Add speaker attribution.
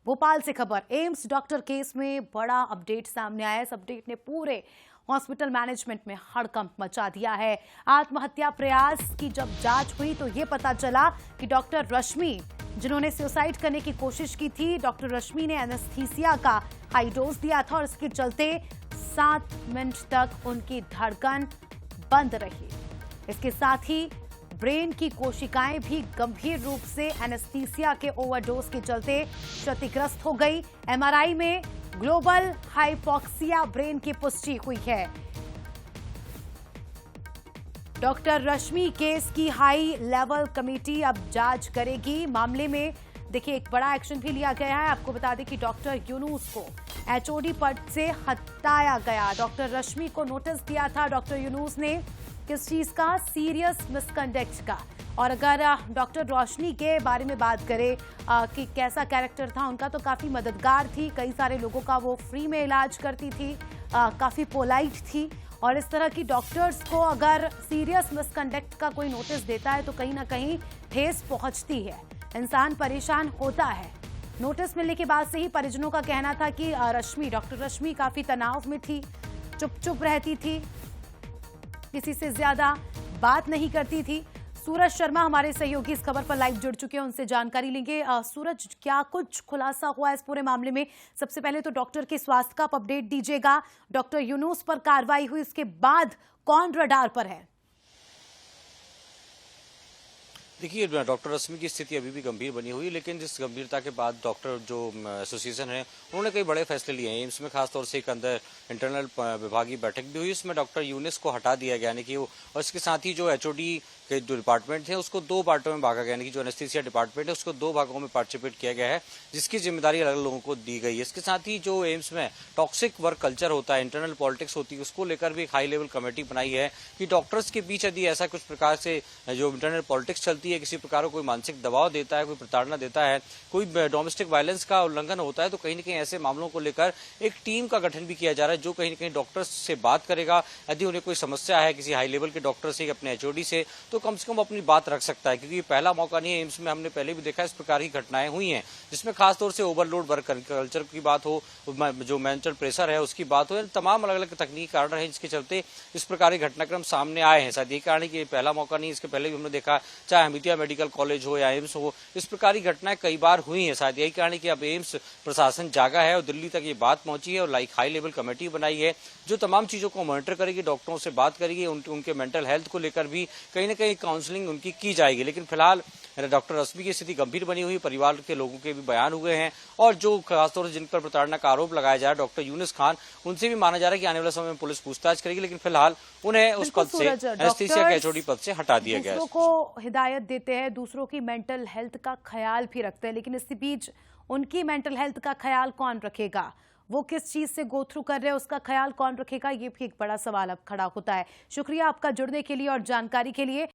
Speaker 1: भोपाल से खबर, AIIMS doctor case में बड़ा अपडेट सामने आया है। इस अपडेट ने पूरे हॉस्पिटल मैनेजमेंट में हड़कंप मचा दिया है। आत्महत्या प्रयास की जब जांच हुई तो ये पता चला कि डॉक्टर रश्मि, जिन्होंने सुसाइड करने की कोशिश की थी, डॉक्टर रश्मि ने एनेस्थीसिया का हाई डोज दिया था और इसके चलते 7 मिनट तक उनकी धड़कन बंद रही। इसके साथ ही ब्रेन की कोशिकाएं भी गंभीर रूप से एनेस्थीसिया के ओवरडोज के चलते क्षतिग्रस्त हो गई। एमआरआई में ग्लोबल हाइपोक्सिया ब्रेन की पुष्टि हुई है। डॉक्टर रश्मि केस की हाई लेवल कमेटी अब जांच करेगी। मामले में देखिए एक बड़ा एक्शन भी लिया गया है। आपको बता दें कि डॉक्टर यूनुस को एचओडी पद से हटाया गया। डॉक्टर रश्मि को नोटिस दिया था डॉक्टर यूनुस ने, किस चीज का? सीरियस मिसकंडक्ट का। और अगर डॉक्टर रोशनी के बारे में बात करें कि कैसा कैरेक्टर था उनका, तो काफी मददगार थी, कई सारे लोगों का वो फ्री में इलाज करती थी, काफी पोलाइट थी। और इस तरह की डॉक्टर्स को अगर सीरियस मिसकंडक्ट का कोई नोटिस देता है तो कहीं ना कहीं ठेस पहुंचती है, इंसान परेशान होता है। नोटिस मिलने के बाद से ही परिजनों का कहना था कि डॉक्टर रश्मि काफी तनाव में थी, चुप रहती थी, किसी से ज्यादा बात नहीं करती थी। सूरज शर्मा हमारे सहयोगी इस खबर पर लाइव जुड़ चुके हैं, उनसे जानकारी लेंगे। सूरज, क्या कुछ खुलासा हुआ इस पूरे मामले में? सबसे पहले तो डॉक्टर के स्वास्थ्य का अपडेट दीजिएगा। डॉक्टर यूनुस पर कार्रवाई हुई, उसके बाद कौन रडार पर है?
Speaker 2: देखिए, डॉक्टर रश्मि की स्थिति अभी भी गंभीर बनी हुई है, लेकिन जिस गंभीरता के बाद डॉक्टर जो एसोसिएशन है उन्होंने कई बड़े फैसले लिए हैं। एम्स में खासतौर से एक अंदर इंटरनल विभागीय बैठक भी हुई, उसमें डॉक्टर यूनुस को हटा दिया गया, यानी कि वो, और इसके साथ ही जो एचओडी के जो डिपार्टमेंट थे उसको 2 पार्टों में भागा गया, यानी कि जो एनेस्थीसिया डिपार्टमेंट है उसको 2 भागों में पार्टिसिपेट किया गया है, जिसकी जिम्मेदारी अलग लोगों को दी गई है। इसके साथ ही जो एम्स में टॉक्सिक वर्क कल्चर होता है, इंटरनल पॉलिटिक्स होती है, उसको लेकर भी एक हाई लेवल कमेटी बनाई है कि डॉक्टर्स के बीच यदि ऐसा कुछ प्रकार से जो इंटरनल पॉलिटिक्स चलती है, किसी प्रकार कोई मानसिक दबाव देता है, कोई प्रताड़ना देता है, कोई डोमेस्टिक वायलेंस का उल्लंघन होता है, तो कहीं न कहीं ऐसे मामलों को लेकर एक टीम का गठन भी किया जा रहा है, जो कहीं न कहीं डॉक्टर्स से बात करेगा। यदि उन्हें कोई समस्या है किसी हाई लेवल के डॉक्टर से, अपने एचओडी से, तो कम से कम अपनी बात रख सकता है, क्योंकि ये पहला मौका नहीं है। एम्स में हमने पहले भी देखा इस प्रकार की घटनाएं हुई हैं, जिसमें खासतौर से ओवरलोड वर्क कल्चर की बात हो, जो मेंटल प्रेशर है उसकी बात हो, तमाम अलग अलग तकनीकी कारण रहे जिसके चलते इस प्रकार के घटनाक्रम सामने आए हैं। शायद ये कारण है कि पहला मौका नहीं, इसके पहले भी हमने देखा, चाहे हमीदिया मेडिकल कॉलेज हो या एम्स हो, इस प्रकार की घटनाएं कई बार हुई हैं। शायद यही कारण है कि अब एम्स प्रशासन जागा है और दिल्ली तक ये बात पहुंची है और हाई लेवल कमेटी बनाई है, जो तमाम चीजों को मॉनिटर करेगी, डॉक्टरों से बात करेगी, उनके मेंटल हेल्थ को लेकर भी कहीं न कहीं काउंसलिंग उनकी की जाएगी। लेकिन फिलहाल डॉक्टर रश्मि की स्थिति गंभीर बनी हुई, परिवार के लोगों के भी बयान हुए हैं, और जो खासतौर से जिन पर प्रताड़ना का आरोप लगाया जा रहा है, डॉक्टर यूनुस खान, उनसे भी माना जा रहा है कि आने वाले समय में पुलिस पूछताछ करेगी, लेकिन फिलहाल उन्हें उस पद से, एनेस्थीसिया के एचओडी पद से हटा दिया गया है।
Speaker 1: दूसरों को हिदायत देते हैं, दूसरों की मेंटल हेल्थ का ख्याल भी रखते हैं, लेकिन इसी बीच उनकी मेंटल हेल्थ का ख्याल कौन रखेगा? वो किस चीज से गो थ्रू कर रहे हैं, उसका ख्याल कौन रखेगा? ये भी एक बड़ा सवाल अब खड़ा होता है। शुक्रिया आपका जुड़ने के लिए और जानकारी के लिए।